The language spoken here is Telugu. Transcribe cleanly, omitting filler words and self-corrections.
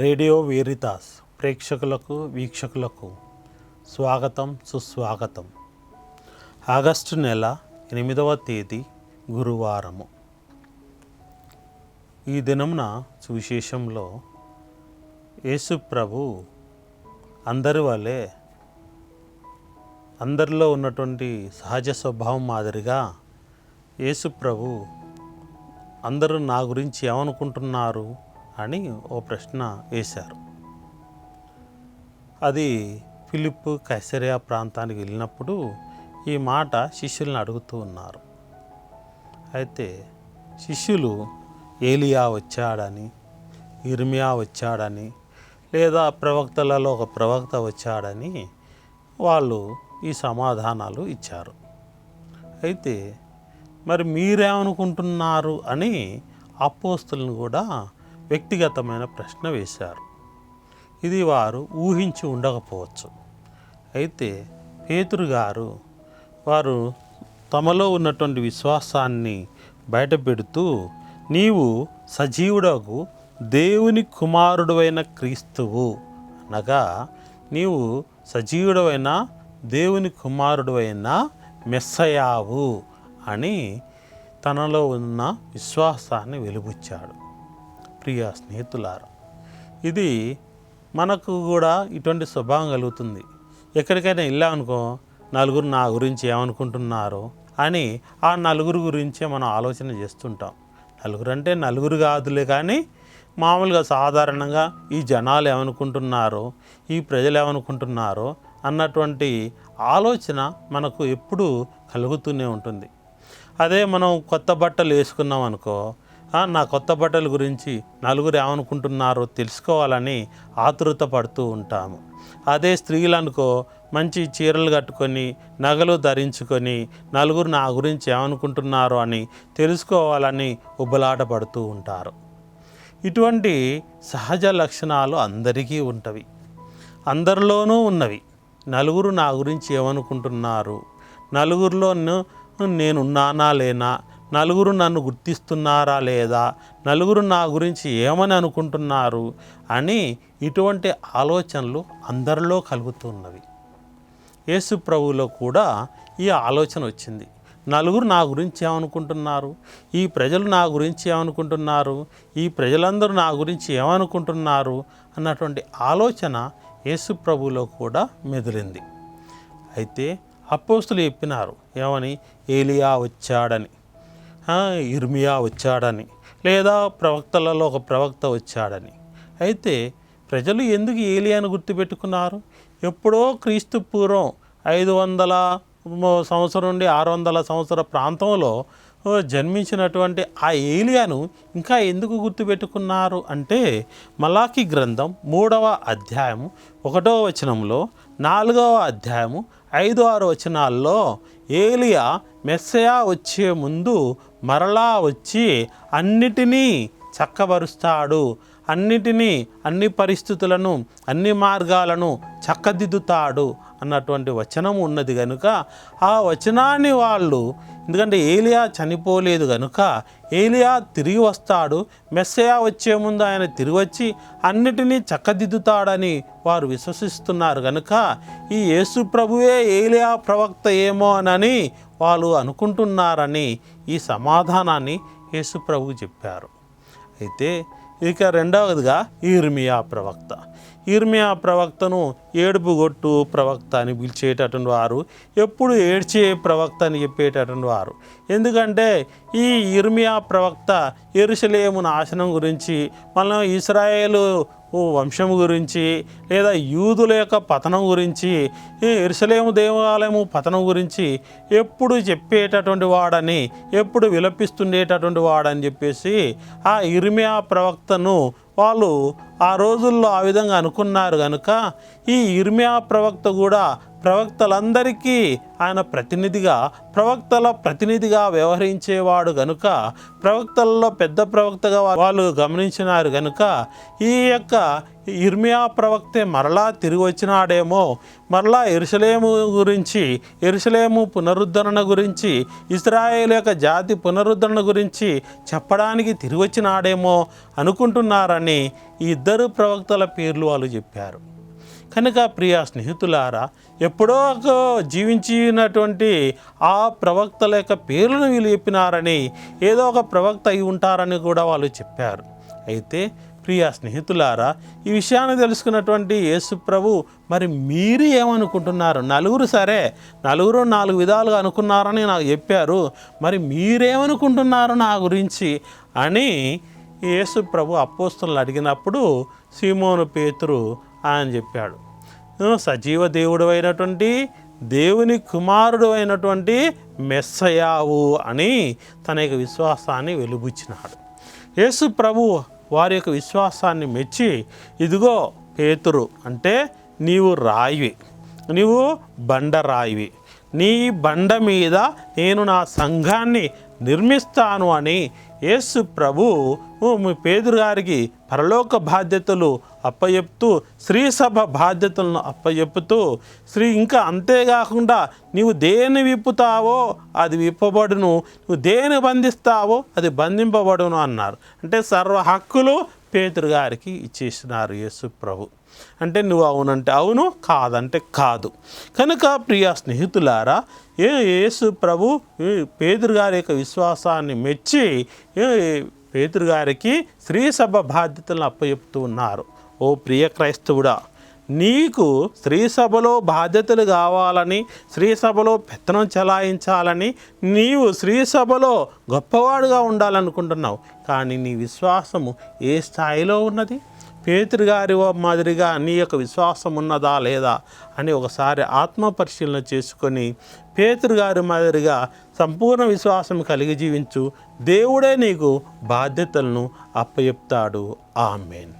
రేడియో వేరితాస్ ప్రేక్షకులకు వీక్షకులకు స్వాగతం సుస్వాగతం. ఆగస్టు నెల 8వ తేదీ గురువారము. ఈ దినమున సువిశేషంలో యేసు ప్రభు అందరి వలె అందరిలో ఉన్నటువంటి సహజ స్వభావం మాదిరిగా యేసు ప్రభు అందరూ నా గురించి ఏమనుకుంటున్నారు అని ఓ ప్రశ్న వేశారు. అది ఫిలిప్పు కైసరియా ప్రాంతానికి వెళ్ళినప్పుడు ఈ మాట శిష్యులను అడుగుతూ ఉన్నారు. అయితే శిష్యులు ఏలియా వచ్చాడని, ఇర్మియా వచ్చాడని, లేదా ప్రవక్తలలో ఒక ప్రవక్త వచ్చాడని వాళ్ళు ఈ సమాధానాలు ఇచ్చారు. అయితే మరి మీరేమనుకుంటున్నారు అని అపోస్తలును కూడా వ్యక్తిగతమైన ప్రశ్న వేశారు. ఇది వారు ఊహించి ఉండకపోవచ్చు. అయితే పేతురు గారు వారు తమలో ఉన్నటువంటి విశ్వాసాన్ని బయటపెడుతూ, నీవు సజీవుడకు దేవుని కుమారుడైన క్రీస్తువు అనగా నీవు సజీవుడైన దేవుని కుమారుడైన మెస్సయావు అని తనలో ఉన్న విశ్వాసాన్ని వెలుబుచ్చాడు. ప్రియ స్నేహితులారా, ఇది మనకు కూడా ఇటువంటి స్వభావం కలుగుతుంది. ఎక్కడికైనా వెళ్ళామనుకో, నలుగురు నా గురించి ఏమనుకుంటున్నారు అని ఆ నలుగురు గురించే మనం ఆలోచన చేస్తుంటాం. నలుగురు అంటే నలుగురు కాదులే, కానీ మామూలుగా సాధారణంగా ఈ జనాలు ఏమనుకుంటున్నారో, ఈ ప్రజలు ఏమనుకుంటున్నారో అన్నటువంటి ఆలోచన మనకు ఎప్పుడూ కలుగుతూనే ఉంటుంది. అదే మనం కొత్త బట్టలు వేసుకున్నాం అనుకో, నా కొత్త బట్టల గురించి నలుగురు ఏమనుకుంటున్నారో తెలుసుకోవాలని ఆతృత పడుతూ ఉంటాము. అదే స్త్రీలు అనుకో, మంచి చీరలు కట్టుకొని నగలు ధరించుకొని నలుగురు నా గురించి ఏమనుకుంటున్నారో అని తెలుసుకోవాలని ఉబ్బలాట పడుతూ ఉంటారు. ఇటువంటి సహజ లక్షణాలు అందరికీ ఉంటవి, అందరిలోనూ ఉన్నవి. నలుగురు నా గురించి ఏమనుకుంటున్నారు, నలుగురిలో నేనున్నానా లేనా, నలుగురు నన్ను గుర్తిస్తున్నారా లేదా, నలుగురు నా గురించి ఏమని అనుకుంటున్నారు అని ఇటువంటి ఆలోచనలు అందరిలో కలుగుతున్నవి. యేసు ప్రభువులో కూడా ఈ ఆలోచన వచ్చింది. నలుగురు నా గురించి ఏమనుకుంటున్నారు, ఈ ప్రజలు నా గురించి ఏమనుకుంటున్నారు, ఈ ప్రజలందరూ నా గురించి ఏమనుకుంటున్నారు అన్నటువంటి ఆలోచన యేసు ప్రభువులో కూడా మెదిలింది. అయితే అపోస్తలులు చెప్పినారు ఏమని, ఏలియా వచ్చాడని, ఇర్మియా వచ్చాడని, లేదా ప్రవక్తలలో ఒక ప్రవక్త వచ్చాడని. అయితే ప్రజలు ఎందుకు ఏలియాను గుర్తుపెట్టుకున్నారు? ఎప్పుడో క్రీస్తు పూర్వం 500 సంవత్సరం నుండి 600 సంవత్సర ప్రాంతంలో జన్మించినటువంటి ఆ ఏలియాను ఇంకా ఎందుకు గుర్తుపెట్టుకున్నారు అంటే, మలాకి గ్రంథం 3వ అధ్యాయము 1వ వచనంలో, 4వ అధ్యాయము 5-6 వచనాల్లో ఏలియా మెస్సయా వచ్చే ముందు మరలా వచ్చి అన్నిటినీ చక్కబరుస్తాడు, అన్ని పరిస్థితులను, అన్ని మార్గాలను చక్కదిద్దుతాడు అన్నటువంటి వచనం ఉన్నది కనుక ఆ వచనాన్ని వాళ్ళు, ఎందుకంటే ఏలియా చనిపోలేదు కనుక ఏలియా తిరిగి వస్తాడు, మెస్సయా వచ్చే ముందు ఆయన తిరిగి వచ్చి అన్నిటినీ చక్కదిద్దుతాడని వారు విశ్వసిస్తున్నారు కనుక ఈ యేసు ప్రభువే ఏలియా ప్రవక్త ఏమో అని వాళ్ళు అనుకుంటున్నారని ఈ సమాధానాన్ని యేసు ప్రభువు చెప్పారు. అయితే ఇక రెండవదిగా ఇర్మియా ప్రవక్త. ఇర్మియా ప్రవక్తను ఏడుపుగొట్టు ప్రవక్త అని పిలిచేటటువంటి వారు, ఎప్పుడు ఏడ్చే ప్రవక్త అని చెప్పేటటువంటి వారు. ఎందుకంటే ఈ ఇర్మియా ప్రవక్త యెరూషలేము నాశనం గురించి, మళ్ళీ ఇశ్రాయేలు వంశం గురించి, లేదా యూదుల యొక్క పతనం గురించి, యెరూషలేము దేవాలయము పతనం గురించి ఎప్పుడు చెప్పేటటువంటి వాడని, ఎప్పుడు విలపిస్తుండేటటువంటి వాడని చెప్పేసి ఆ ఇర్మియా ప్రవక్తను వాళ్ళు ఆ రోజుల్లో ఆ విధంగా అనుకున్నారు కనుక ఈ ఇర్మియా ప్రవక్త కూడా ప్రవక్తలందరికీ ఆయన ప్రవక్తల ప్రతినిధిగా వ్యవహరించేవాడు కనుక, ప్రవక్తలలో పెద్ద ప్రవక్తగా వాళ్ళు గమనించినారు కనుక ఈ యొక్క ఇర్మియా ప్రవక్తే మరలా తిరిగి వచ్చినాడేమో, మరలా యెరూషలేము గురించి, యెరూషలేము పునరుద్ధరణ గురించి, ఇశ్రాయేలు యొక్క జాతి పునరుద్ధరణ గురించి చెప్పడానికి తిరిగి వచ్చినాడేమో అనుకుంటున్నారని ఈ ఇద్దరు ప్రవక్తల పేర్లు వాళ్ళు చెప్పారు. కనుక ప్రియ స్నేహితులారా, ఎప్పుడో జీవించినటువంటి ఆ ప్రవక్తల యొక్క పేర్లను వీళ్ళు చెప్పినారని, ఏదో ఒక ప్రవక్త అయి ఉంటారని కూడా వాళ్ళు చెప్పారు. అయితే ప్రియ స్నేహితులారా, ఈ విషయాన్ని తెలుసుకున్నటువంటి యేసు ప్రభు, మరి మీరు ఏమనుకుంటున్నారు? నలుగురు సరే, నలుగురు 4 విధాలుగా అనుకున్నారని నాకు చెప్పారు, మరి మీరేమనుకుంటున్నారు నా గురించి అని యేసు ప్రభు అపోస్తలులను అడిగినప్పుడు సీమోను పేతురు ఆయన చెప్పాడు, సజీవ దేవుడు అయినటువంటి దేవుని కుమారుడు అయినటువంటి మెస్సయావు అని తన యొక్క విశ్వాసాన్ని వెలుబుచ్చినాడు. యేసు ప్రభు వారి యొక్క విశ్వాసాన్ని మెచ్చి, ఇదిగో పేతురు అంటే నీవు రాయివి, నీవు బండరాయివి, నీ బండ మీద నేను నా సంఘాన్ని నిర్మిస్తాను అని యేసు ప్రభు మీ పేతురు గారికి పరలోక బాధ్యతలు అప్పచెప్తూ, శ్రీసభ బాధ్యతలను అప్పచెప్పుతూ, ఇంకా అంతేకాకుండా నీవు దేని విప్పుతావో అది విప్పబడును, నువ్వు దేని బంధిస్తావో అది బంధింపబడును అన్నారు. అంటే సర్వ హక్కులు పేతురు గారికి ఇచ్చేసినారు యేసు ప్రభు. అంటే నువ్వు అవునంటే అవును, కాదంటే కాదు. కనుక ప్రియ స్నేహితులారా, యేసు ప్రభు పేతురు గారి యొక్క విశ్వాసాన్ని మెచ్చి పేతురు గారికి శ్రీసభ బాధ్యతలను అప్పచెప్తూ ఉన్నారు. ఓ ప్రియ క్రైస్తవుడా, నీకు శ్రీసభలో బాధ్యతలు కావాలని, శ్రీసభలో పెత్తనం చెలాయించాలని, నీవు శ్రీసభలో గొప్పవాడుగా ఉండాలనుకుంటున్నావు. కానీ నీ విశ్వాసము ఏ స్థాయిలో ఉన్నది? పేతురు గారి మాదిరిగా నీ యొక్క విశ్వాసం ఉన్నదా లేదా అని ఒకసారి ఆత్మ పరిశీలన చేసుకొని పేతురు గారి మాదిరిగా సంపూర్ణ విశ్వాసం కలిగి జీవించు. దేవుడే నీకు బాధ్యతలను అప్పచెప్తాడు. ఆమేన్.